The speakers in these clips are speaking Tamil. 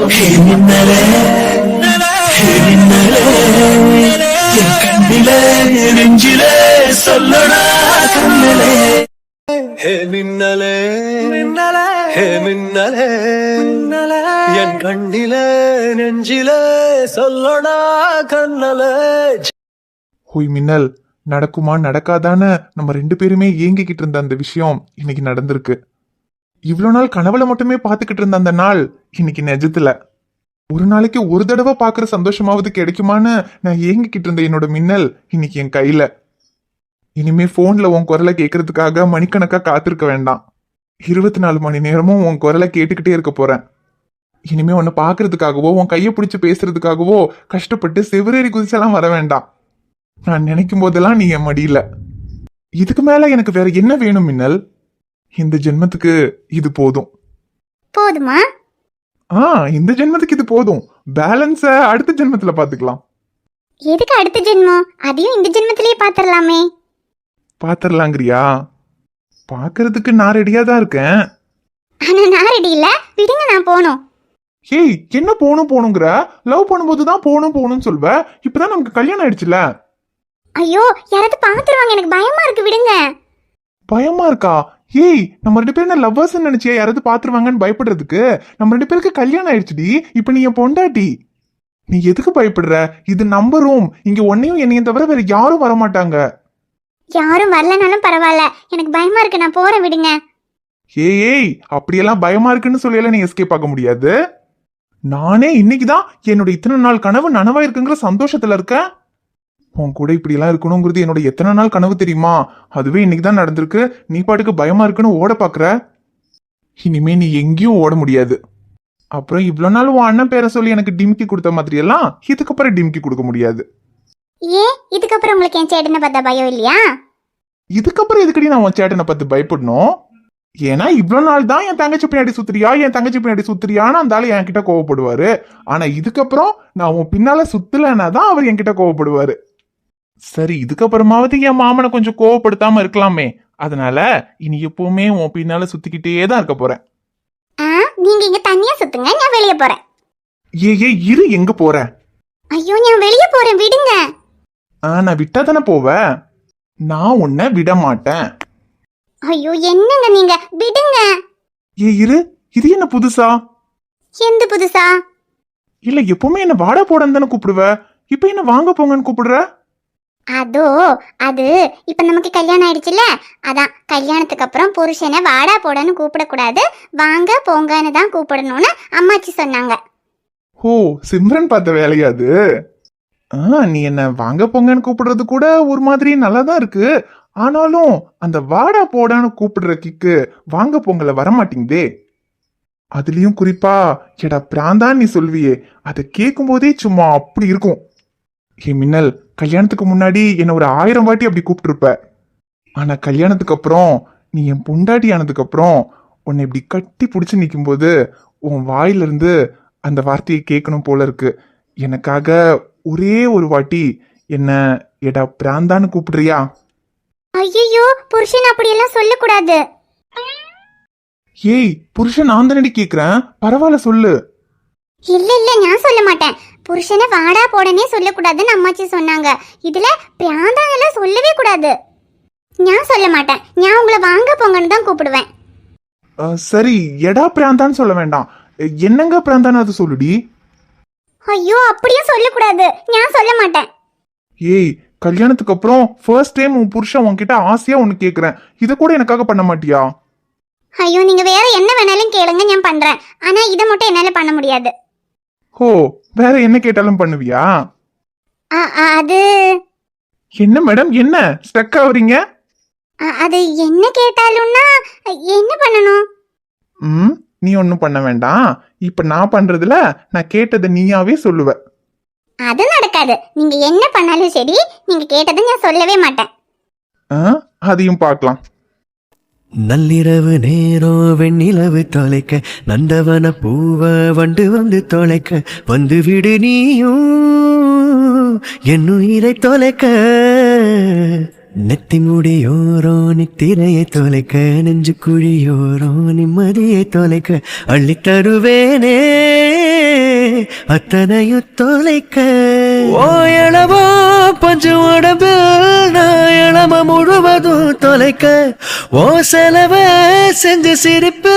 மின்னலே மின்னலே என் கண்ணிலே நெஞ்சிலே சொல்லடா கண்ணலே. ஹே மின்னலே மின்னலே ஹே மின்னலே மின்னலே என் கண்ணிலே நெஞ்சிலே சொல்லடா கண்ணலே. ஹோய் மின்னல், நடக்குமா நடக்காதான்னு நம்ம 2 பேருமே ஏங்கிக்கிட்டு இருந்த அந்த விஷயம் இன்னைக்கு நடந்திருக்கு. இவ்வளோ நாள் கனவுல மட்டுமே பார்த்துக்கிட்டு இருந்த அந்த நாள் இன்னைக்கு நிஜத்துல. ஒரு நாளைக்கு ஒரு தடவை பார்க்குற சந்தோஷமாவது கிடைக்குமான்னு நான் ஏங்கிக்கிட்டு இருந்த என்னோட மின்னல் இன்னைக்கு என் கையில. இனிமே போன்ல உன் குரலை கேட்கறதுக்காக மணிக்கணக்கா காத்திருக்க வேண்டாம். 24 மணி நேரமும் உன் குரலை கேட்டுக்கிட்டே இருக்க போறேன். இனிமே உன்னை பாக்குறதுக்காகவோ உன் கையை பிடிச்சி பேசுறதுக்காகவோ கஷ்டப்பட்டு செவ்வரேறி குதிச்செல்லாம் வர வேண்டாம். நான் நினைக்கும் போதெல்லாம் நீ என் மடியில. இதுக்கு மேல எனக்கு வேற என்ன வேணும் மின்னல்? இந்த ஜென்மத்துக்கு இது போதும். போதுமா? இந்த ஜென்மத்துக்கு இது போதும். பேலன்ஸ அடுத்த ஜென்மத்துல பாத்துக்கலாம். எதுக்கு அடுத்த ஜென்மம்? அதையும் இந்த ஜென்மத்திலேயே பாத்திரலாமே. பாத்திரலாங்கிறியா? பாக்குறதுக்கு நான் ரெடியா தான் இருக்கேன். ஆனா நான் ரெடி இல்ல. விடுங்க, நான் போகணும். ஏய், என்ன போகணுங்கிற? லவ் பண்ணும்போதுதான் போகணும்னு சொல்வ. இப்பதான் நமக்கு கல்யாணம் ஆயிடுச்சுல. ஐயோ, யாராவது பாத்துருவாங்க, எனக்கு பயமா இருக்கு. விடுங்க. பயமா இருக்கா? ஏய், நம்ம 2 பேரும் லவ்வர்ஸ் நினைச்சியா யாராவது பாத்துருவாங்கன்னு பயப்படுறதுக்கு? நம்ம 2 பேருக்கு கல்யாணம் ஆயிடுச்சுடி. இப்ப நீ என் பொண்டாட்டி. நீ எதுக்கு பயப்படுற? இது நம்ம ரூம். இங்க உன்னையும் என்னையும் தவிர வேற யாரும் வரமாட்டாங்க. யாரும் வரலனாலும் பரவாயில்ல, எனக்கு பயமா இருக்கு. நான் போறேன், விடுங்க. ஏய், அப்படியெல்லாம் பயமா இருக்குன்னு சொல்லியெல்லாம் நீ எஸ்கேப் ஆக முடியாது. நானே இன்னைக்குதான் என்னோட இத்தனை நாள் கனவு நனவாயிருக்குங்கிற சந்தோஷத்துல இருக்கேன். உன் கூட இப்படி எல்லாம் இருக்கணுங்கிறது என்னோட எத்தனை நாள் கனவு தெரியுமா? அதுவே இன்னைக்குதான் நடந்திருக்கு. நீ பாட்டுக்கு பயமா இருக்குன்னு ஓட பாக்குற. இனிமே நீ எங்கேயும் ஓட முடியாது. அப்புறம் இவ்வளவு நாள் உன் அண்ணன் பேரை சொல்லி எனக்கு டிம்கி கொடுத்த மாதிரி எல்லாம் இதுக்கப்புறம் டிம்கி கொடுக்க முடியாது. ஏன் இதுக்கப்புறம் உங்களுக்கு என் சேட்டனை பார்த்தா பயம் இல்லையா? இதுக்கப்புறம் எதுக்கடி நான் உன் சேட்டனை பார்த்து பயப்படணும்? ஏன்னா இவ்வளவு நாள் தான் என் தங்கச்சி பின்னாடி சுத்துறியான்னு அந்த ஆளு என்கிட்ட கோவப்படுவாரு. ஆனா இதுக்கப்புறம் நான் உன் பின்னால சுத்தலன்னா தான் அவர் என்கிட்ட கோவப்படுவாரு. சரி, இதுக்கப்புறமாவது என் மாமனை கொஞ்சம் கோவப்படுத்தாம இருக்கலாமே. அதனால இனி எப்பவுமே உன் பின்னால சுத்திக்கிட்டே தான் இருக்க போறேன். நீங்க இங்க தனியா சுத்துங்க, நான் வெளியே போறேன். இரு, எங்க போற? ஐயோ, நான் வெளியே போறேன், விடுங்க. நான் விட்டா தானே போவ. நான் உன்னை விட மாட்டேன். ஐயோ, என்னங்க நீங்க? விடுங்க. இரு, இது என்ன புதுசா? எந்த புதுசா? இல்ல, எப்பவுமே என்ன வாடா போடன்னு தானே கூப்பிடுவ. இப்ப என்ன வாங்க போங்கன்னு கூப்பிடுற? அது இப்ப நமக்கு கல்யாணம் ஆயிடுச்சுல, அதான் கல்யாணத்துக்கு அப்புறம் புருஷனை வாடா போடன்னு கூப்பிடக்கூடாது, வாங்க போங்கன்னு தான் கூப்பிடணும்னு அம்மாச்சி சொன்னாங்க. ஓ, சிம்ரன் பார்த்த வேலையாது. நீ என்ன வாங்க போங்கன்னு கூப்பிடுறது கூட ஒரு மாதிரி நல்லாதான் இருக்கு. ஆனாலும் அந்த வாடா போடான்னு கூப்பிடுற கிக்கு வாங்க போங்கல வரமாட்டேங்குதே. அதுலயும் குறிப்பா எடா பிராந்தான் நீ சொல்வியே, அதை கேட்கும் போதே சும்மா அப்படி இருக்கும். ஏ மின்னல், கல்யாணத்துக்கு முன்னாடி என்ன ஒரு 1000 வாட்டி அப்படி கூப்பிட்டுருப்ப. ஆனா கல்யாணத்துக்கு அப்புறம் நீ என் பொண்டாட்டி ஆனதுக்கு அப்புறம் உன்னை இப்படி கட்டி பிடிச்சு நிற்கும் போது உன் வாயிலிருந்து அந்த வார்த்தையை கேட்கணும் போல இருக்கு. எனக்காக ஒரே ஒரு வாட்டி என்ன எடா பிராந்தான்னு கூப்பிடுறியா? ஐயோ, புருஷன் அப்படியெல்லாம் சொல்லக்கூடாது. ஏய், புருஷன் நான் தானடி கேக்குறேன், பரவாயில்ல சொல்லு. இல்ல நான் சொல்ல மாட்டேன். புருஷனை வாடா போடனே சொல்லக்கூடாதுன்னு அம்மாச்சி சொன்னாங்க. இதுல பிராந்தாங்கெல்லாம் சொல்லவே கூடாது. நான் சொல்ல மாட்டேன். நான் உங்களை வாங்க போங்கன்னு தான் கூப்பிடுவேன். சரி, எடா பிராந்தான்னு சொல்ல வேண்டாம். என்னங்க பிராந்தான்னு அது சொல்லுடி. ஐயோ, அப்படியும் சொல்லக்கூடாது. நான் சொல்ல மாட்டேன். ஏய், கல்யாணத்துக்கு அப்புறம் ஃபர்ஸ்ட் டைம் உன் புருஷன் உன்கிட்ட ஆசையா ஒன்னு கேக்குறேன், இத கூட எனக்காக பண்ண மாட்டியா? ஐயோ, நீங்க வேற என்ன வேணாலும் கேளுங்க, நான் பண்றேன். ஆனா இதை மட்டும் என்னால பண்ண முடியாது. ஓ, வேற என்ன கேட்டாலும் பண்ணுவியா? அது என்ன மேடம், என்ன ஸ்டக் ஆவறீங்க? அது என்ன கேட்டாலும்னா என்ன பண்ணணும்? நீ ஒன்னும் பண்ண வேண்டாம். இப்ப நான் பண்றதுல நான் கேட்டதை நீயாவே சொல்லுவ. அது நடக்காது. நீங்க என்ன பண்ணாலும் சரி, நீங்க கேட்டதை நான் சொல்லவே மாட்டேன். அதையும் பார்க்கலாம். நள்ளிரவு நேரம் வெண்ணிலவு தொலைக்க, நந்தவன பூவ வண்டு வந்து தொலைக்க, வந்து விடு நீயும் என்னுயிரை தொலைக்க. நெத்தி முடியோரோ நித்திரையை தொலைக்க நெஞ்சு குழியோரோ நிம்மதியை தொலைக்க அள்ளி தருவேனே அத்தனையும் தொலைக்க ஓ இளவோ பஞ்சு உடம்பு நான் இளம முழுவதும் தொலைக்க ஓ செலவ செஞ்சு சிரிப்பு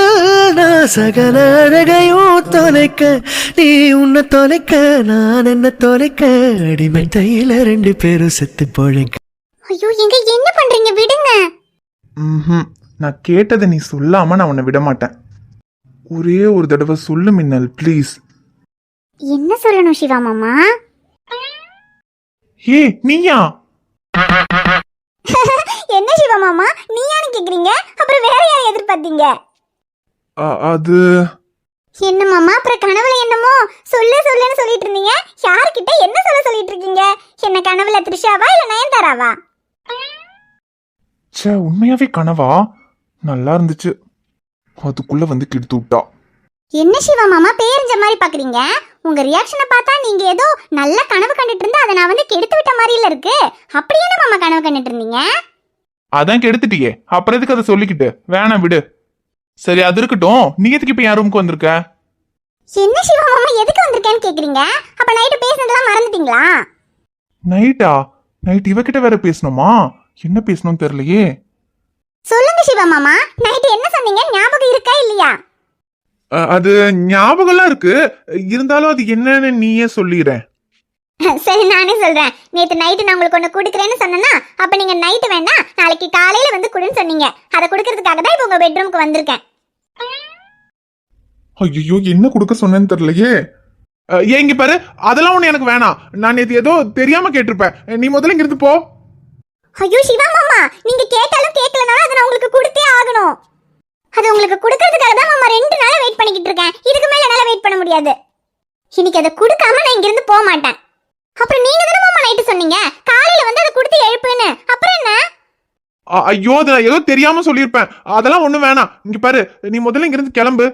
நான் சகல அழகையும் தொலைக்க நீ உன்னை தொலைக்க நான் என்ன தொலைக்க அடிமை தையில 2 பேரும் செத்து பொழைக்க. ஐயோ எங்க என்ன பண்றீங்க, விடுங்க. நான் கேட்டதை நீ சொல்லாம நான் உன்னை விட மாட்டேன். ஒரே ஒரு தடவை சொல்லு மின்னல், ப்ளீஸ். என்ன சொல்லணும் சிவா மாமா? ஏ நீயா? என்ன சிவா மாமா நீயான்னு கேக்குறீங்க? அப்புறம் வேற யாரை எதிர்பார்த்தீங்க? அது என்ன மாமா அப்புறம் கனவுல என்னமோ சொல்லுன்னு சொல்லிட்டு இருந்தீங்க. யார்கிட்ட என்ன சொல்லிட்டு இருக்கீங்க? என்ன கனவுல த்ரிஷாவா இல்ல நயன்தாராவா? ச்சே, உண்மையாவே கனவா? நல்லா இருந்துச்சு. அதுக்குள்ள வந்து கெடுத்து விட்டா. என்ன சிவா மாமா பேரிஞ்ச மாதிரி பாக்குறீங்க? உங்க ரியாக்ஷனை பார்த்தா நீங்க ஏதோ நல்ல கனவு கண்டுட்டு இருந்தா அதை நான் வந்து கெடுத்து விட்ட மாதிரில இருக்கு. அப்படி என்ன மாமா கனவு கண்டுட்டு இருந்தீங்க? அதான் கெடுத்துட்டியே, அப்புறம் எதுக்கு அதை சொல்லிக்கிட்டு? வேணாம் விடு. சரி அது இருக்கட்டும், நீ எதுக்கு இப்ப என் ரூமுக்கு வந்திருக்க? என்ன சிவா மாமா எதுக்கு வந்திருக்கேன்னு கேக்குறீங்க? அப்ப நைட்டு பேசினதெல்லாம் மறந்துட்டீங்களா? நைட்டா? நைட் இவகிட்ட வேற பேசணுமா? என்ன பேசணும்னு தெரியலையே. சொல்லுங்க சிவா மாமா, நைட்டு என்ன சொன்னீங்க? ஞாபகம் இருக்கா இல்லையா? அது ஞாபகம்லாம் இருக்கு, இருந்தாலும் அது என்னன்னு நீயே சொல்லிடுறேன். சரி நானே சொல்றேன். நேத்து நைட்டு நான் உங்களுக்கு ஒண்ணு குடுக்கறேன்னு சொன்னேன்னா, அப்ப நீங்க நைட்டு வேண்டாம் நாளைக்கு காலையில வந்து குடுன்னு சொன்னீங்க. அதை குடுக்கறதுக்காக தான் இப்ப உங்க பெட்ரூமுக்கு வந்திருக்கேன். ஐயோ என்ன கொடுக்க சொன்னேன்னு தெரியலையே. ஏன் இங்க பாரு, அதெல்லாம் ஒண்ணு எனக்கு வேணாம். நான் நேத்து ஏதோ தெரியாம கேட்டிருப்பேன். நீ முதல்ல இங்க இருந்து போ. ஐயோ சிவா மாமா, நீங்க கேட்டாலும் கேட்கலனாலும் அதை நான் உங்களுக்கு கொடுத்தே ஆகணும். அது உங்களுக்கு கொடுக்கறதுக்காக தான் மாமா 2 நாளா வெயிட் பண்ணிக்கிட்டு இருக்கேன். இதுக்கு மேல என்னால வெயிட் பண்ண முடியாது. இன்னைக்கு அதை கொடுக்காம நான் இங்க இருந்து போக மாட்டேன். அப்புறம் நீங்க தானே மாமா நைட்டு சொன்னீங்க காலையில வந்து அதை கொடுத்து எழுப்புன்னு. அப்புறம் என்ன? ஐயோ அதை ஏதோ தெரியாம சொல்லியிருப்பேன். அதெல்லாம் ஒண்ணும் வேணாம். இங்க பாரு, நீ முதல்ல இங்க இருந்து கிளம்பு.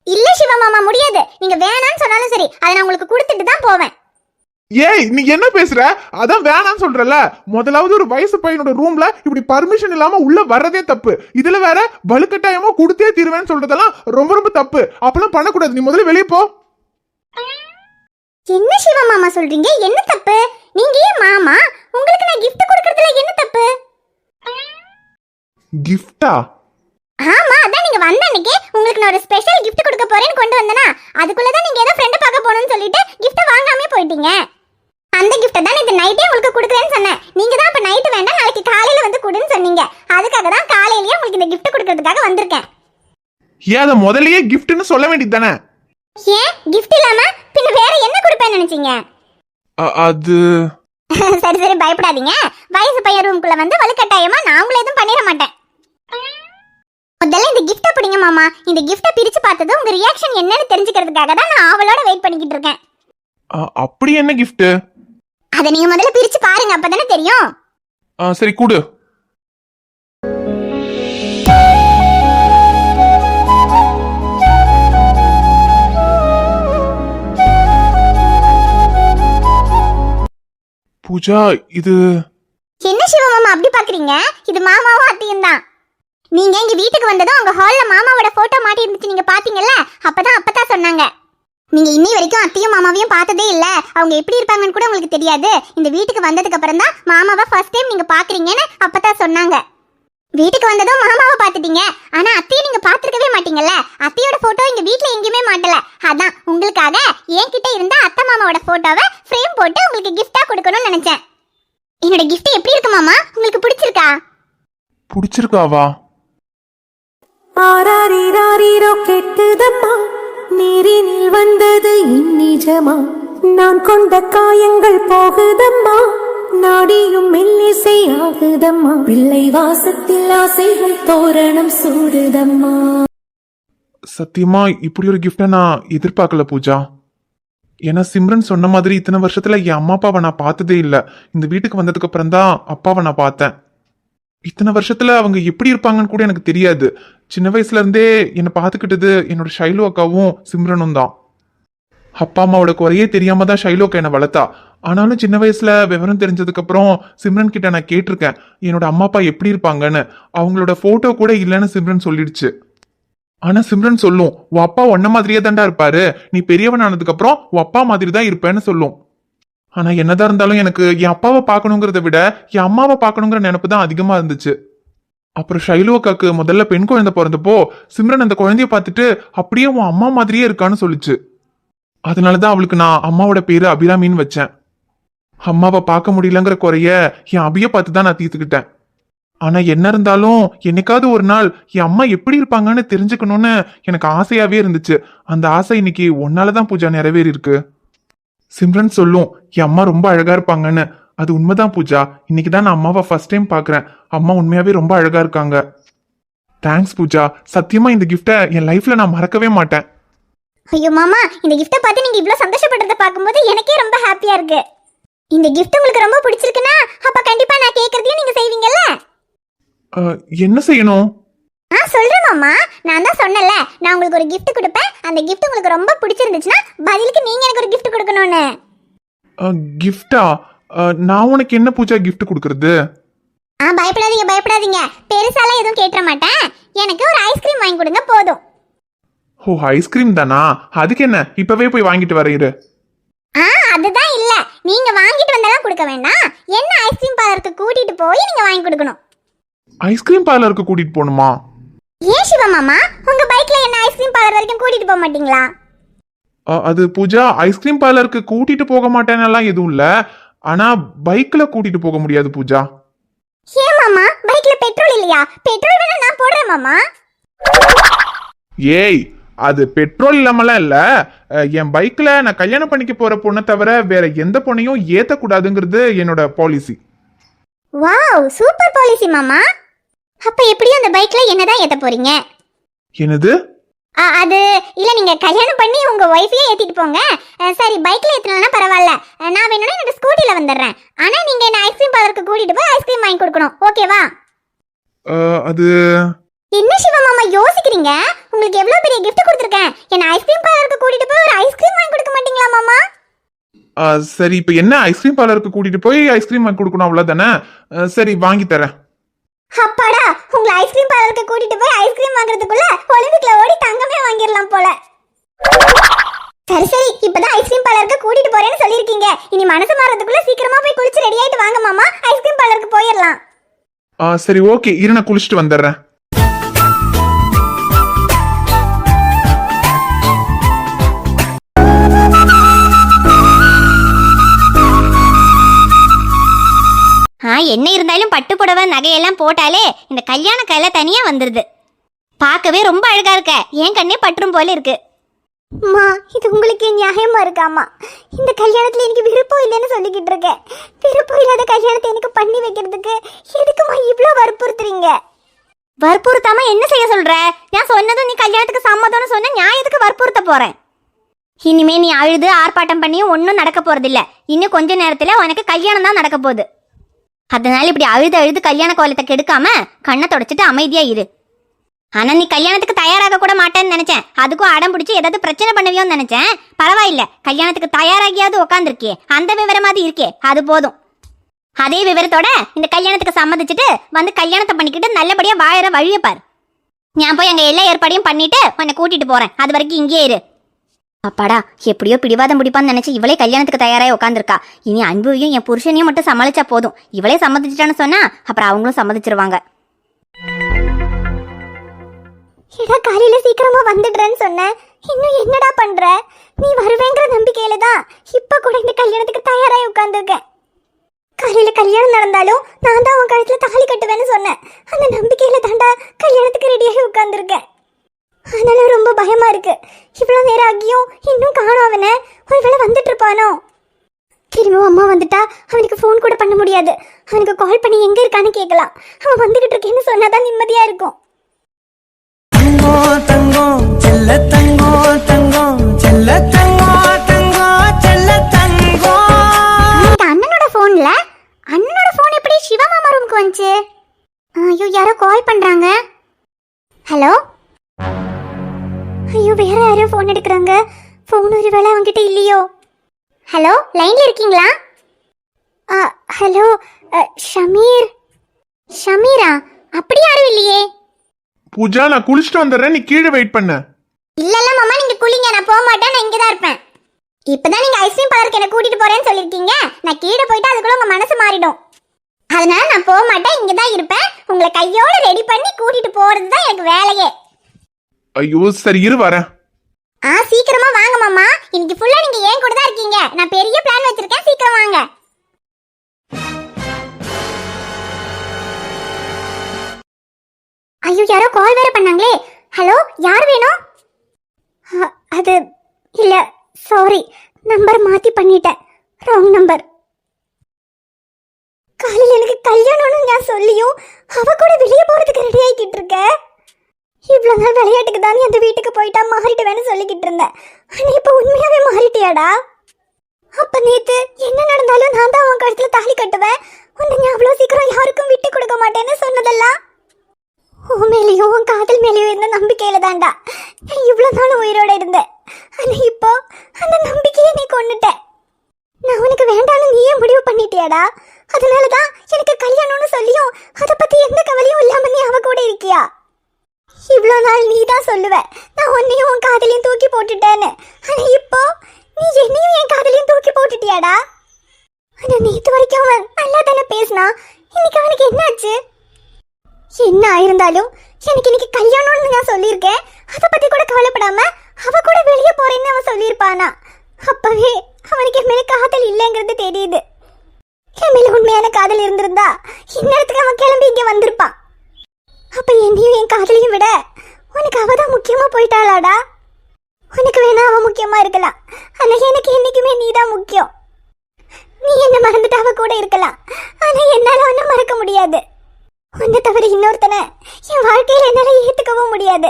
இல்ல சிவா மாமா முடியாது. நீங்க வேணான்னு சொன்னாலும் சரி, அதை நான் உங்களுக்கு கொடுத்துட்டு தான் போவேன். ஏய் நீ என்ன பேசுற? அதான் வேணான்னு சொல்றல. முதலாவது ஒரு வயசு பையனோட ரூம்ல இப்படி பர்மிஷன் இல்லாம உள்ள வர்றதே தப்பு. இதுல வேற வலுக்கட்டாயமா கொடுத்தே தீருவேன்னு சொல்றதெல்லாம் ரொம்ப ரொம்ப தப்பு. அப்பெல்லாம் பண்ணக்கூடாது. நீ முதல்ல வெளியே போ. என்ன சிவா மாமா சொல்றீங்க? என்ன தப்பு? நீங்க ஏன் மாமா? உங்களுக்கு நான் gift கொடுக்கறதுல என்ன தப்பு? கிஃப்டா? ஆமா, அதான் நீங்க வந்த அன்னைக்கு உங்களுக்கு நான் ஒரு ஸ்பெஷல் gift கொடுக்க போறேன்னு கொண்டு வந்தனா, அதுக்குள்ள தான் நீங்க ஏதோ ஃப்ரெண்ட் பார்க்க போறேன்னு சொல்லிட்டு gift வாங்காமே போயிட்டீங்க. அந்த gift தான் இந்த நைட்டே உங்களுக்கு கொடுக்கறேன்னு சொன்னேன். நீங்க தான் அப்ப நைட் வேண்டாம் நாளைக்கு காலையில வந்து கொடுன்னு சொன்னீங்க. அதுக்காக தான் காலையிலேயே உங்களுக்கு இந்த gift கொடுக்கிறதுக்காக வந்திருக்கேன். ஏன் அதை முதல்லயே கிஃப்ட்னு சொல்ல வேண்டியது தானே? ஏன் gift இல்லாம பின்ன வேற என்ன கொடுப்பேன்னு நினைச்சீங்க? அது சரி சரி பயப்படாதீங்க. வயசு பையன் ரூம்குள்ள வந்து வலுக்கட்டாயமா நான் உங்களை எதுவும் பண்ணிட மாட்டேன். முதல்ல இந்த கிஃப்ட பிடிங்க மாமா. இந்த கிஃப்ட பிரிச்சு பார்த்தது உங்க ரியாக்ஷன் என்னன்னு தெரிஞ்சுக்கிறதுக்காக தான் நான் அவளோட வெயிட் பண்ணிக்கிட்டு இருக்கேன். அப்படி என்ன கிஃப்ட்? அதை நீங்க முதல்ல பிரிச்சு பாருங்க, அப்பதானே தெரியும். சரி கூடு. பூஜா இது என்ன சிவா மாமா அப்படி பாக்குறீங்க? இது மாமாவும் அத்தையும் தான். நீங்க எங்க வீட்டுக்கு வந்ததும் உங்க ஹால்ல மாமாவோட போட்டோ மாட்டி இருந்துச்சு, நீங்க பாத்தீங்கல்ல? அப்பதான் சொன்னாங்க. நீங்க இன்னி வரைக்கும் அத்தையும் மாமாவையும் பார்த்ததே இல்ல, அவங்க எப்படி இருப்பாங்கன்னு கூட உங்களுக்கு தெரியாது. இந்த வீட்டுக்கு வந்ததுக்கு அப்புறம் தான் மாமாவை ஃபர்ஸ்ட் டைம் நீங்க பாக்குறீங்கன்னு அப்பதான் சொன்னாங்க. வீட்டுக்கு வந்ததும் மாமாவை பாத்துட்டீங்க, ஆனா அத்தையை நீங்க பாத்துருக்கவே மாட்டீங்கல்ல. அத்தையோட போட்டோ எங்க வீட்டுல எங்கேயுமே மாட்டல. அதான் உங்களுக்காக என்கிட்ட இருந்த அத்தை மாமாவோட போட்டோவை ஃப்ரேம் போட்டு உங்களுக்கு கிஃப்டா கொடுக்கணும்னு நினைச்சேன். என்னோட கிஃப்ட் எப்படி இருக்கு மாமா? உங்களுக்கு பிடிச்சிருக்கா? பிடிச்சிருக்காவா? ஆராரிராரிரோ கெட்டுதம்மா, நீரினில் வந்தது இந்நிஜமா, நான் கொண்ட காயங்கள் போகுதம்மா, நாடியும் மெல்லிசை ஆகுதம்மா, பிள்ளை வாசத்தில் ஆசைகள் தோரணம் சூடுதம்மா. சத்தியமா இப்படி ஒரு கிஃப்ட நான் எதிர்பார்க்கல பூஜா. ஏன்னா சிம்ரன் சொன்ன மாதிரி இத்தனை வருஷத்துல என் அம்மா அப்பாவை நான் பார்த்ததே இல்லை. இந்த வீட்டுக்கு வந்ததுக்கு அப்புறம் தான் அப்பாவை நான் பார்த்தேன். இத்தனை வருஷத்துல அவங்க எப்படி இருப்பாங்கன்னு கூட எனக்கு தெரியாது. சின்ன வயசுல இருந்தே என்னை பார்த்துக்கிட்டது என்னோட ஷைலு அக்காவும் சிம்ரனும் தான். அப்பா அம்மாவோட குறையே தெரியாம தான் ஷைலோக்கு என்னை வளர்த்தா. ஆனாலும் சின்ன வயசுல விவரம் தெரிஞ்சதுக்கு அப்புறம் சிம்ரன் கிட்ட நான் கேட்டிருக்கேன் என்னோட அம்மா அப்பா எப்படி இருப்பாங்கன்னு. அவங்களோட போட்டோ கூட இல்லைன்னு சிம்ரன் சொல்லிடுச்சு. ஆனா சிம்ரன் சொல்லும், உன் அப்பா உன்ன மாதிரியே தாண்டா இருப்பாரு, நீ பெரியவன் ஆனதுக்கு அப்புறம் உன் அப்பா மாதிரி தான் இருப்பேன்னு சொல்லும். ஆனா என்னதான் இருந்தாலும் எனக்கு என் அப்பாவை பார்க்கணுங்கிறத விட என் அம்மாவை பார்க்கணுங்கிற நினைப்பு தான் அதிகமா இருந்துச்சு. அப்புறம் ஷைலு அக்காக்கு முதல்ல பெண் குழந்தை பிறந்தப்போ சிம்ரன் அந்த குழந்தைய பார்த்துட்டு அப்படியே உன் அம்மா மாதிரியே இருக்கான்னு சொல்லிச்சு. அதனாலதான் அவளுக்கு நான் அம்மாவோட பேரு அபிராமின்னு வச்சேன். அம்மாவை பார்க்க முடியலங்கிற குறைய என் அபிய பார்த்து தான் நான் தீர்த்துக்கிட்டேன். ஆனா என்ன இருந்தாலும் என்னைக்காவது ஒரு நாள் என் அம்மா எப்படி இருப்பாங்கன்னு தெரிஞ்சுக்கணும்னு எனக்கு ஆசையாவே இருந்துச்சு. அந்த ஆசை இன்னைக்கு ஒன்னாலதான் பூஜா நிறைவேறி இருக்கு. சிம்ரன் சொல்லும், என் அம்மா ரொம்ப அழகா இருப்பாங்கன்னு. அது உண்மைதான் பூஜா. இன்னைக்குதான் நான் அம்மாவை ஃபர்ஸ்ட் டைம் பாக்குறேன். அம்மா உண்மையாவே ரொம்ப அழகா இருக்காங்க. தேங்க்ஸ் பூஜா. சத்தியமா இந்த கிஃப்டை என் லைஃப்ல நான் மறக்கவே மாட்டேன். ஐயோ மாமா, இந்த கிஃப்ட்டை பார்த்து நீங்க இவ்ளோ சந்தோஷப்படுறத பார்க்கும்போது எனக்கே ரொம்ப ஹாப்பியா இருக்கு. இந்த கிஃப்ட் உங்களுக்கு ரொம்ப பிடிச்சிருக்குன்னா அப்ப கண்டிப்பா நான் கேக்குறதையும் நீங்க செய்வீங்கல்ல? என்ன செய்யணும்? சொல்றேன் மாமா. நான் தான் சொன்னல, நான் உங்களுக்கு ஒரு gift கொடுப்பேன். அந்த gift உங்களுக்கு ரொம்ப பிடிச்சிருந்துச்சுன்னா பதிலுக்கு நீங்க எனக்கு ஒரு gift கொடுக்கணும்னு. கிஃப்டா? நான் உனக்கு என்ன பூஜா gift கொடுக்கறது? பயப்படாதீங்க பயப்படாதீங்க, பெருசாலாம் எதுவும் கேட்ற மாட்டேன். எனக்கு ஒரு ஐஸ்கிரீம் வாங்கி கொடுங்க போதும். ஓ, ஐஸ்கிரீம் தானா? அதுக்கு என்ன, இப்பவே போய் வாங்கிட்டு வரேன். அதுதான் இல்ல, நீங்க வாங்கிட்டு வந்தாலும் கொடுக்க வேண்டாம். என்ன ஐஸ்கிரீம் பார்லருக்கு கூட்டிட்டு போய் நீங்க வாங்கி கொடுக்கணும். ஐஸ்கிரீம் பார்லருக்கு கூட்டிட்டு போகணுமா? ஏன் சிவா மாமா, உங்க பைக்ல என்ன ஐஸ்கிரீம் பார்லர் வரைக்கும் கூட்டிட்டு போக மாட்டீங்களா? அது பூஜா, ஐஸ்கிரீம் பார்லருக்கு கூட்டிட்டு போக மாட்டேன்னெல்லாம் எதுவும் இல்ல. ஆனா பைக்ல கூட்டிட்டு போக முடியாது பூஜா. ஏன் மாமா, பைக்ல பெட்ரோல் இல்லையா? பெட்ரோல் வேணா நான் போடுறேன் மாமா. ஏய், அது பெட்ரோல் இல்லாமலாம் இல்ல. என் பைக்ல நான் கல்யாணம் பண்ணிக்க போற பொண்ணை தவிர வேற எந்த பொண்ணையும் ஏத்தக்கூடாதுங்கிறது என்னோட பாலிசி. வாவ், சூப்பர் பாலிசி மாமா. அப்ப எப்படியும் அந்த பைக்ல என்னதான் ஏத்த போறீங்க? என்னது? அது இல்ல, நீங்க கல்யாணம் பண்ணி உங்க ஒய்ஃபையே ஏத்திட்டு போங்க. சரி, பைக்ல ஏத்தலனா பரவாயில்ல, நான் வேணும்னா என்னோட ஸ்கூட்டில வந்துடுறேன். ஆனா நீங்க என்ன ஐஸ்கிரீம் பார்லருக்கு கூட்டிட்டு போய் ஐஸ்கிரீம் வாங்கி கொடுக்கணும், ஓகேவா? அது என்ன சிவா மாமா யோசிக்கிறீங்க? உங்களுக்கு எவ்வளவு பெரிய gift கொடுத்திருக்கேன். என்ன ஐஸ்கிரீம் பார்லருக்கு கூட்டிட்டு போய் ஒரு ஐஸ்கிரீம் வாங்கி கொடுக்க மாட்டீங்களா மாமா? சரி, இப்ப என்ன ஐஸ்கிரீம் பார்லருக்கு கூட்டிட்டு போய் ஐஸ்கிரீம் வாங்கி கொடுக்கணும் அவ்வளவுதானே? சரி, வாங்கி தரேன். அப்பாடா, உங்களை ஐஸ்கிரீம் பார்லருக்கு கூட்டிட்டு போய் ஐஸ்கிரீம் வாங்குறதுக்குள்ள ஒலிம்பிக்ல ஓடி தங்கமே வாங்கிடலாம் போல. சரி சரி, இப்பதான் ஐஸ்கிரீம் பார்லருக்கு கூட்டிட்டு போறேன்னு சொல்லிருக்கீங்க. இனி மனசு மாறதுக்குள்ள சீக்கிரமா போய் குளிச்சு ரெடி ஆயிட்டு வாங்க மாமா, ஐஸ்கிரீம் பார்லருக்கு போயிடலாம். சரி ஓகே, இரு நான் குளிச்சுட்டு வந்துடுறேன். என்ன இருந்தாலும் பட்டு புடவை நகையெல்லாம் போட்டாலே இந்த கல்யாண கையில தனியா வந்துருது. பார்க்கவே ரொம்ப அழகா இருக்க, ஏன் கண்ணே பற்றும் போல இருக்கு. அம்மா, இது உங்களுக்கு நியாயமா இருக்காமா? இந்த கல்யாணத்துல எனக்கு விருப்பம் இல்லைன்னு சொல்லிக்கிட்டு இருக்கேன். விருப்பம் இல்லாத கல்யாணத்தை எனக்கு பண்ணி வைக்கிறதுக்கு எதுக்குமா இவ்வளோ வற்புறுத்துறீங்க? வற்புறுத்தாம என்ன செய்ய சொல்ற? நான் சொன்னதும் நீ கல்யாணத்துக்கு சம்மதம்னு சொன்ன, நான் எதுக்கு வற்புறுத்த போறேன்? இனிமே நீ அழுது ஆர்ப்பாட்டம் பண்ணியும் ஒன்றும் நடக்க போறதில்ல. இன்னும் கொஞ்ச நேரத்துல உனக்கு கல்யாணம் தான் நடக்க போகுது. அதனால இப்படி அழுது அழுது கல்யாண கோலத்தை கெடுக்காம கண்ணை தொடச்சிட்டு அமைதியா இரு. ஆனா நீ கல்யாணத்துக்கு தயாராக கூட மாட்டேன்னு நினைச்சேன். அதுக்கும் அடம் பிடிச்சி ஏதாவது பிரச்சனை பண்ணுவியோன்னு நினைச்சேன். பரவாயில்ல, கல்யாணத்துக்கு தயாராகியாவது உட்காந்துருக்கே, அந்த விவரமாவது இருக்கே, அது போதும். அதே விவரத்தோட இந்த கல்யாணத்துக்கு சம்மதிச்சுட்டு வந்து கல்யாணத்தை பண்ணிக்கிட்டு நல்லபடியா வாழற வழியை பாரு. நான் போய் அங்க எல்லா ஏற்பாடையும் பண்ணிட்டு உன்னை கூட்டிட்டு போறேன். அது வரைக்கும் இங்கே இரு. அப்பாடா, எப்படியோ பிடிவாதம் பிடிப்பான்னு நினைச்சு இவளே கல்யாணத்துக்கு தயாராக உட்காந்துருக்கா. இனி அன்புவையும் என் புருஷனையும் மட்டும் சமாளிச்சா போதும். இவளே சம்மதிச்சிட்டான்னு சொன்னா அப்புறம் அவங்களும் சம்மதிச்சிருவாங்க. காலையில சீக்கிரமா வந்துடுறேன்னு சொன்னேன், இன்னும் என்னடா பண்ற? நீ வருவேங்கிற நம்பிக்கையில தான் இப்ப கூட இந்த கல்யாணத்துக்கு தயாராக உட்காந்துருக்கேன். காலையில கல்யாணம் நடந்தாலும் நான் தான் உன் கழுத்துல தாலி கட்டுவேன்னு சொன்னேன். அந்த நம்பிக்கையில தாண்டா கல்யாணத்துக்கு ரெடியாகி உட்காந்துருக்கேன். அதனால ரொம்ப பயமா இருக்கு. இவ்வளவு நேரம் ஆகியும் இன்னும் காணோம் அவனை. ஒருவேளை வந்துட்டு இருப்பானோ? திரும்பவும் அம்மா வந்துட்டா அவனுக்கு ஃபோன் கூட பண்ண முடியாது. அவனுக்கு கால் பண்ணி எங்க இருக்கான்னு கேட்கலாம். அவன் வந்துகிட்டு இருக்கேன்னு சொன்னாதான் நிம்மதியா இருக்கும். தங்கம் தங்கம் செல்ல தங்கம் தங்கம் செல்ல தங்கம் தங்கம் செல்ல தங்கம். அண்ணனோட போன்ல, அண்ணனோட போன் எப்படி சிவா மாமா ரூமுக்கு வந்துச்சு? ஐயோ, யாரோ கால் பண்றாங்க. ஹலோ? ஐயோ, வேற யாரோ ஃபோன் எடுக்கிறாங்க. ஃபோன் ஒரு வேளை அவங்ககிட்ட இல்லையோ? ஹலோ, லைன்ல இருக்கீங்களா? ஹலோ, ஷமீர். ஷமீரா? அப்படி யாரும் இல்லையே. பூஜா, நான் குளிச்சுட்டு வந்துடுறேன், நீ கீழே வெயிட் பண்ண. இல்ல மாமா, நீங்க குளிங்க, நான் போக மாட்டேன், நான் இங்க தான் இருப்பேன். இப்பதான் நீங்க ஐஸ்கிரீம் பார்லருக்கு என்ன கூட்டிட்டு போறேன்னு சொல்லிருக்கீங்க. நான் கீழே போயிட்டு அதுக்குள்ள உங்க மனசு மாறிடும். அதனால நான் போக மாட்டேன், இங்க தான் இருப்பேன். உங்களை கையோட ரெடி பண்ணி கூட்டிட்டு போறது தான் எனக்கு வேலையே. ஐயோ சரி, இரு வரேன். சீக்கிரமா வாங்க மாமா. இன்னைக்கு ஃபுல்லா நீங்க ஏன் கூட தான் இருக்கீங்க. நான் பெரிய பிளான் வச்சிருக்கேன், சீக்கிரம் வாங்க. ஐயோ, யாரோ கால் வேற பண்ணாங்களே. ஹலோ, யார் வேணும்? அது இல்ல, சாரி, நம்பர் மாத்தி பண்ணிட்டேன். Wrong number. காலையில் எனக்கு கல்யாணம்னு நான் சொல்லியும் அவ கூட வெளியே போறதுக்கு ரெடி ஆகிக்கிட்டு இருக்க. இவ்வளவு நாள் விளையாட்டுக்கு தான் அந்த வீட்டுக்கு போயிட்டா மாறிடுவேன்னு சொல்லிக்கிட்டு இருந்தேன். ஆனா இப்ப உண்மையாவே மாறிட்டியாடா? அப்ப நேத்து என்ன நடந்தாலும் நான் தான் உன் கழுத்துல தாலி கட்டுவேன், உன்னை அவ்வளவு சீக்கிரம் யாருக்கும் விட்டு கொடுக்க மாட்டேன்னு சொன்னதெல்லாம் உன் மேலேயும் உன் காதல் மேலேயும் இருந்த நம்பிக்கையில தான்டா நான் இவ்வளவு நாள் உயிரோட இருந்தேன். ஆனா இப்போ அந்த நம்பிக்கையை நீ கொன்னுட்ட. நான் உனக்கு வேண்டாம்னு நீயே முடிவு பண்ணிட்டியாடா? அதனாலதான் எனக்கு கல்யாணம்னு சொல்லியும் அதை பத்தி எந்த கவலையும் இல்லாம நீ அவ கூட இருக்கியா? இவ்வளோ நாள் நீ தான் சொல்லுவ நான் உன்னையும் உன் காதலையும் தூக்கி போட்டுட்டேன்னு. ஆனா இப்போ நீ என்னையும் என் காதலையும் தூக்கி போட்டுட்டியாடா? ஆனா நேத்து வரைக்கும் அவன் நல்லா தானே பேசினா, இன்னைக்கு அவனுக்கு என்னாச்சு? என்ன ஆயிருந்தாலும் எனக்கு இன்னைக்கு கல்யாணம்னு நான் சொல்லியிருக்கேன். அதை பத்தி கூட கவலைப்படாம அவ கூட வெளியே போறேன்னு அவன் சொல்லியிருப்பானா? அப்பவே அவனுக்கு என் மேல காதல் இல்லைங்கிறது தெரியுது. என் மேல உண்மையான காதல் இருந்திருந்தா இந்நேரத்துக்கு அவன் கிளம்பி இங்க வந்திருப்பான். அப்ப என்னையும் என் காதலையும் விட உனக்கு அவதான் முக்கியமா போயிட்டாளாடா? உனக்கு வேணா அவ முக்கியமா இருக்கலாம், ஆனா எனக்கு என்னைக்குமே நீதான் முக்கியம். நீ என்ன மறந்துட்டு அவ கூட இருக்கலாம், ஆனா என்னால உன்னை மறக்க முடியாது. உன்னை தவிர இன்னொருத்தனை என் வாழ்க்கையில என்னால ஏத்துக்கவும் முடியாது.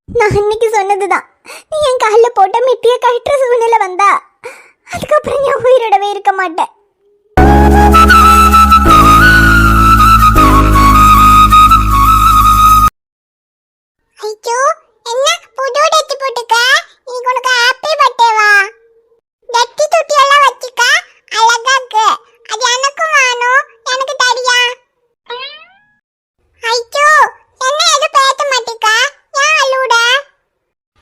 நான் அன்னைக்கு சொன்னதுதான், நீ என் காலில் போட்ட மெட்டிய கட்டுற சூழ்நிலை வந்தா அதுக்கப்புறம் நான் உயிரோடவே இருக்க மாட்டேன். ஐயோ, என்ன புது டெட்டி போட்டுக்க? இன்னைக்கு உனக்கு ஹாப்பி பர்த்டேவா? டெட்டி தொட்டி எல்லாம் வச்சுக்க, அழகா இருக்கு. அது எனக்கும் வேணும், எனக்கு தரியா? ஐயோ, என்ன எது பேச மாட்டேக்க? ஏன் அழுவுட?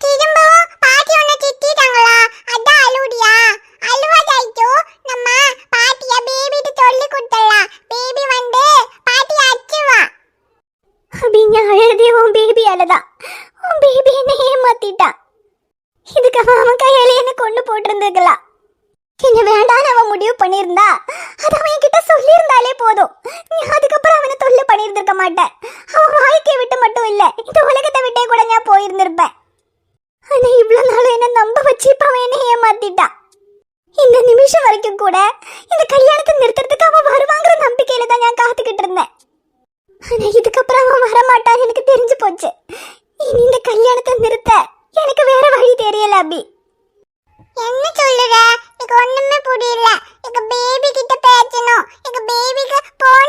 திரும்பவும் பாட்டி உன்னை திட்டிட்டாங்களா? அதான் அழுவுடியா? அழுவாத ஐயோ, நம்ம பாட்டியா பேபிட்டு சொல்லி கொடுத்துடலாம். பேபி வந்து பாட்டியை அச்சுவா. அப்படிங்க அழுதே உன் பேபி அழுதான். உன் பேபி என்ன ஏமாத்திட்டான். இதுக்கு அவன் கையால என்ன கொண்டு போட்டிருந்துக்கலாம். என்ன வேண்டான்னு அவன் முடிவு பண்ணியிருந்தா அது அவன் என்கிட்ட சொல்லியிருந்தாலே போதும். நீ அதுக்கப்புறம் அவனை தொல்லை பண்ணியிருந்திருக்க மாட்டேன். அவன் வாழ்க்கையை விட்டு மட்டும் இல்லை, இந்த உலகத்தை விட்டே கூட நான் போயிருந்திருப்பேன். ஆனா இவ்வளவு நாளும் என்ன நம்ப வச்சு இப்ப அவன் என்ன ஏமாத்திட்டான். இந்த நிமிஷம் வரைக்கும் கூட இந்த கல்யாணத்தை நிறுத்துறதுக்கு அவன் வருவாங்கிற நம்பிக்கையில தான் நான் காத்துக்கிட்டு இருந்தேன். ஆனா இதுக்கப்புறம் அவன் வரமாட்டான்னு எனக்கு தெரிஞ்சு போச்சு. இனி இந்த கல்யாணத்தை நிறுத்த எனக்கு வேற வழி தெரியல. அபி, என்ன சொல்லுற? எனக்கு ஒண்ணுமே புரியல. எங்க பேபி கிட்ட பேசணும். எங்க பேபிக்கு போன்